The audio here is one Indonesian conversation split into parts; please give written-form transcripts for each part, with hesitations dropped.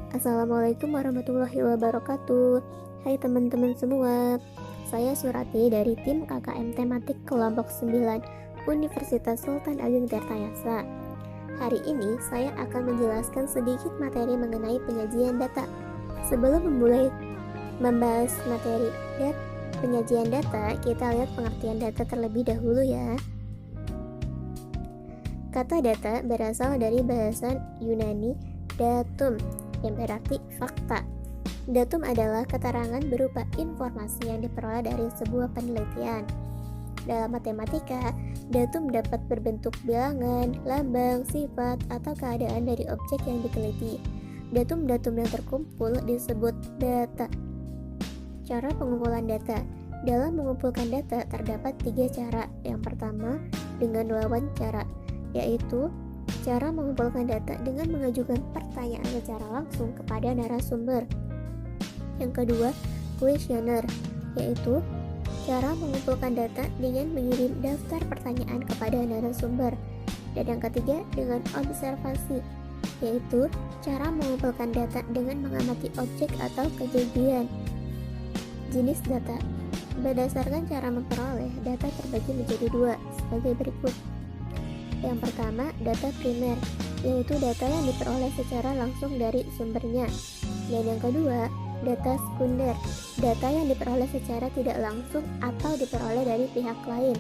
Assalamualaikum warahmatullahi wabarakatuh. Hai teman-teman semua. Saya Surati dari tim KKM Tematik Kelompok 9 Universitas Sultan Ageng Tirtayasa. Hari ini saya akan menjelaskan sedikit materi mengenai penyajian data. Sebelum memulai membahas materi penyajian data, kita lihat pengertian data terlebih dahulu ya. Kata data berasal dari bahasa Yunani datum, yang berarti fakta. Datum adalah keterangan berupa informasi yang diperoleh dari sebuah penelitian. Dalam matematika, datum dapat berbentuk bilangan, lambang, sifat, atau keadaan dari objek yang diteliti. Datum-datum yang terkumpul disebut data. Cara pengumpulan data. Dalam mengumpulkan data terdapat 3 cara. Yang pertama, dengan wawancara, yaitu cara mengumpulkan data dengan mengajukan pertanyaan secara langsung kepada narasumber. Yang kedua, kuesioner, yaitu cara mengumpulkan data dengan mengirim daftar pertanyaan kepada narasumber. Dan yang ketiga, dengan observasi, yaitu cara mengumpulkan data dengan mengamati objek atau kejadian. Jenis data. Berdasarkan cara memperoleh, data terbagi menjadi 2 sebagai berikut. Yang pertama, data primer, yaitu data yang diperoleh secara langsung dari sumbernya. Dan yang kedua, data sekunder, data yang diperoleh secara tidak langsung atau diperoleh dari pihak lain.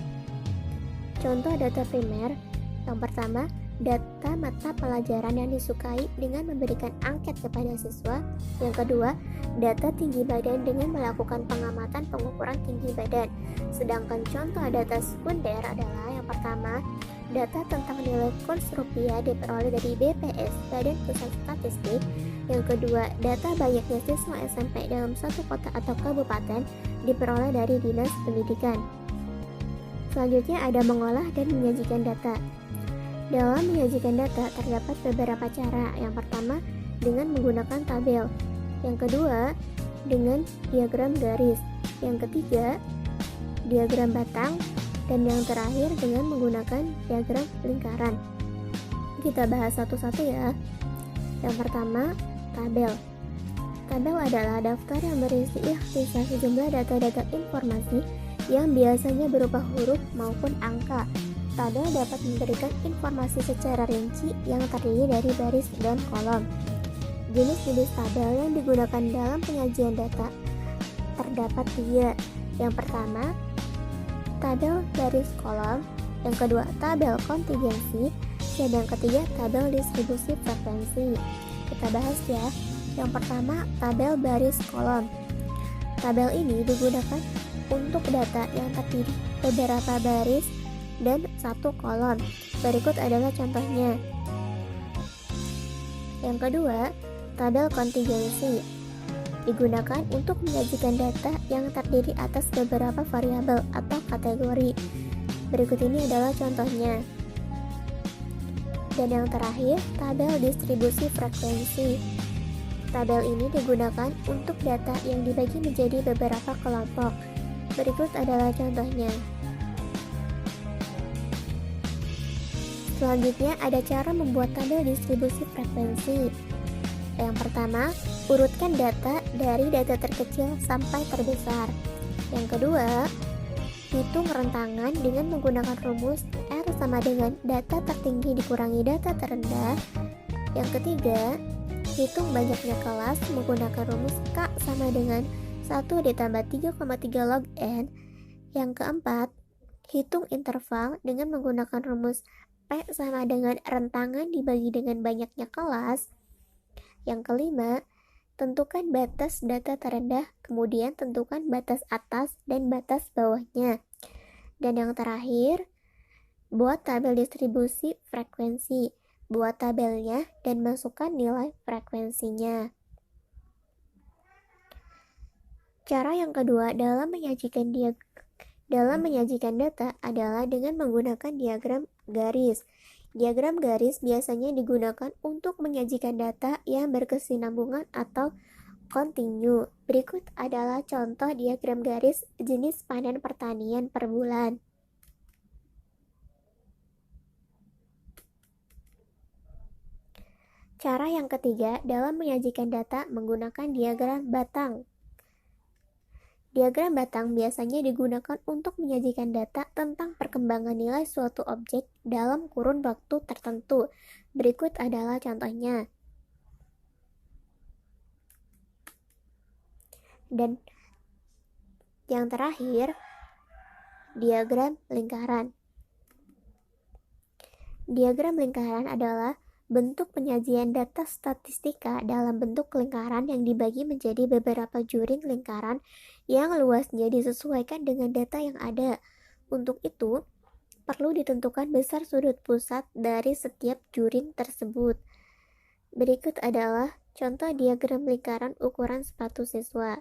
Contoh data primer, yang pertama, data mata pelajaran yang disukai dengan memberikan angket kepada siswa. Yang kedua, data tinggi badan dengan melakukan pengamatan pengukuran tinggi badan. Sedangkan contoh data sekunder adalah yang pertama, data tentang nilai kurs rupiah diperoleh dari BPS, Badan Pusat Statistik. Yang kedua, data banyaknya siswa SMP dalam satu kota atau kabupaten diperoleh dari Dinas Pendidikan. Selanjutnya ada mengolah dan menyajikan data. Dalam menyajikan data terdapat beberapa cara. Yang pertama, dengan menggunakan tabel. Yang kedua, dengan diagram garis. Yang ketiga, diagram batang. Dan yang terakhir dengan menggunakan diagram lingkaran. Kita bahas satu-satu ya. Yang pertama, tabel. Tabel adalah daftar yang berisi ikhtisar sejumlah data-data informasi yang biasanya berupa huruf maupun angka. Tabel dapat memberikan informasi secara rinci yang terdiri dari baris dan kolom. Jenis-jenis tabel yang digunakan dalam penyajian data terdapat 3. Yang pertama, tabel baris kolom. Yang kedua, tabel kontingensi. Dan yang ketiga, tabel distribusi frekuensi. Kita bahas ya. Yang pertama, tabel baris kolom. Tabel ini digunakan untuk data yang terdiri beberapa baris dan satu kolom. Berikut adalah contohnya. Yang kedua, tabel kontingensi digunakan untuk menyajikan data yang terdiri atas beberapa variabel atau kategori. Berikut ini adalah contohnya. Dan yang terakhir, tabel distribusi frekuensi. Tabel ini digunakan untuk data yang dibagi menjadi beberapa kelompok. Berikut adalah contohnya. Selanjutnya ada cara membuat tabel distribusi frekuensi. Yang pertama, urutkan data dari data terkecil sampai terbesar. Yang kedua, hitung rentangan dengan menggunakan rumus R sama dengan data tertinggi dikurangi data terendah. Yang ketiga, hitung banyaknya kelas menggunakan rumus K sama dengan 1 ditambah 3,3 log N. Yang keempat, hitung interval dengan menggunakan rumus P sama dengan rentangan dibagi dengan banyaknya kelas. Yang kelima, tentukan batas data terendah, kemudian tentukan batas atas dan batas bawahnya. Dan yang terakhir, buat tabel distribusi frekuensi. Buat tabelnya dan masukkan nilai frekuensinya. Cara yang kedua dalam menyajikan data adalah dengan menggunakan diagram garis. Diagram garis biasanya digunakan untuk menyajikan data yang berkesinambungan atau kontinu. Berikut adalah contoh diagram garis jenis panen pertanian per bulan. Cara yang ketiga dalam menyajikan data menggunakan diagram batang. Diagram batang biasanya digunakan untuk menyajikan data tentang perkembangan nilai suatu objek dalam kurun waktu tertentu. Berikut adalah contohnya. Dan yang terakhir, diagram lingkaran. Diagram lingkaran adalah bentuk penyajian data statistika dalam bentuk lingkaran yang dibagi menjadi beberapa juring lingkaran yang luasnya disesuaikan dengan data yang ada. Untuk itu, perlu ditentukan besar sudut pusat dari setiap juring tersebut. Berikut adalah contoh diagram lingkaran ukuran sepatu siswa.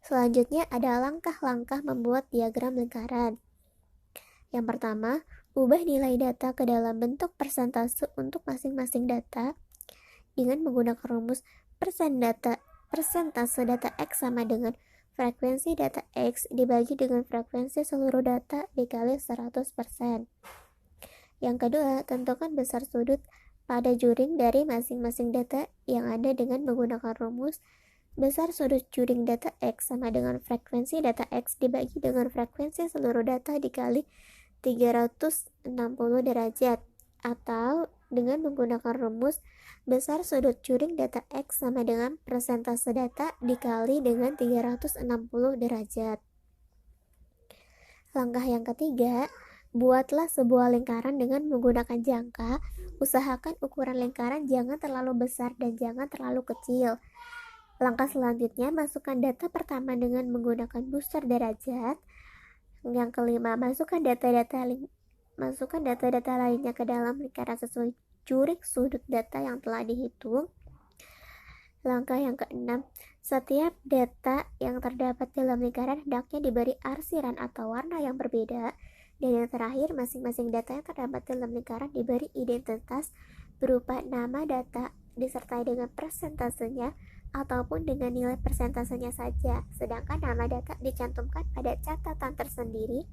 Selanjutnya ada langkah-langkah membuat diagram lingkaran. Yang pertama, ubah nilai data ke dalam bentuk persentase untuk masing-masing data dengan menggunakan rumus persentase data X sama dengan frekuensi data X dibagi dengan frekuensi seluruh data dikali 100%. Yang kedua, tentukan besar sudut pada juring dari masing-masing data yang ada dengan menggunakan rumus besar sudut juring data X sama dengan frekuensi data X dibagi dengan frekuensi seluruh data dikali 360 derajat, atau dengan menggunakan rumus besar sudut juring data X sama dengan persentase data dikali dengan 360 derajat. Langkah yang ketiga, buatlah sebuah lingkaran dengan menggunakan jangka. Usahakan ukuran lingkaran jangan terlalu besar dan jangan terlalu kecil. Langkah selanjutnya, masukkan data pertama dengan menggunakan booster derajat. Yang kelima, masukkan data-data lainnya ke dalam lingkaran sesuai juring sudut data yang telah dihitung. Langkah yang keenam, setiap data yang terdapat dalam lingkaran hendaknya diberi arsiran atau warna yang berbeda. Dan yang terakhir, masing-masing data yang terdapat dalam lingkaran diberi identitas berupa nama data disertai dengan persentasenya ataupun dengan nilai persentasenya saja, sedangkan nama data dicantumkan pada catatan tersendiri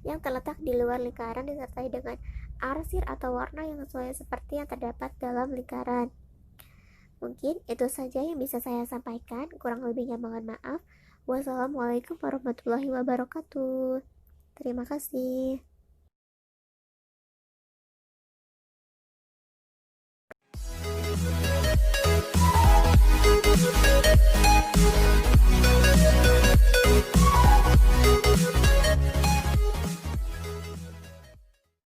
yang terletak di luar lingkaran disertai dengan arsir atau warna yang sesuai seperti yang terdapat dalam lingkaran. Mungkin itu saja yang bisa saya sampaikan, kurang lebihnya mohon maaf. Wassalamualaikum warahmatullahi wabarakatuh. Terima kasih.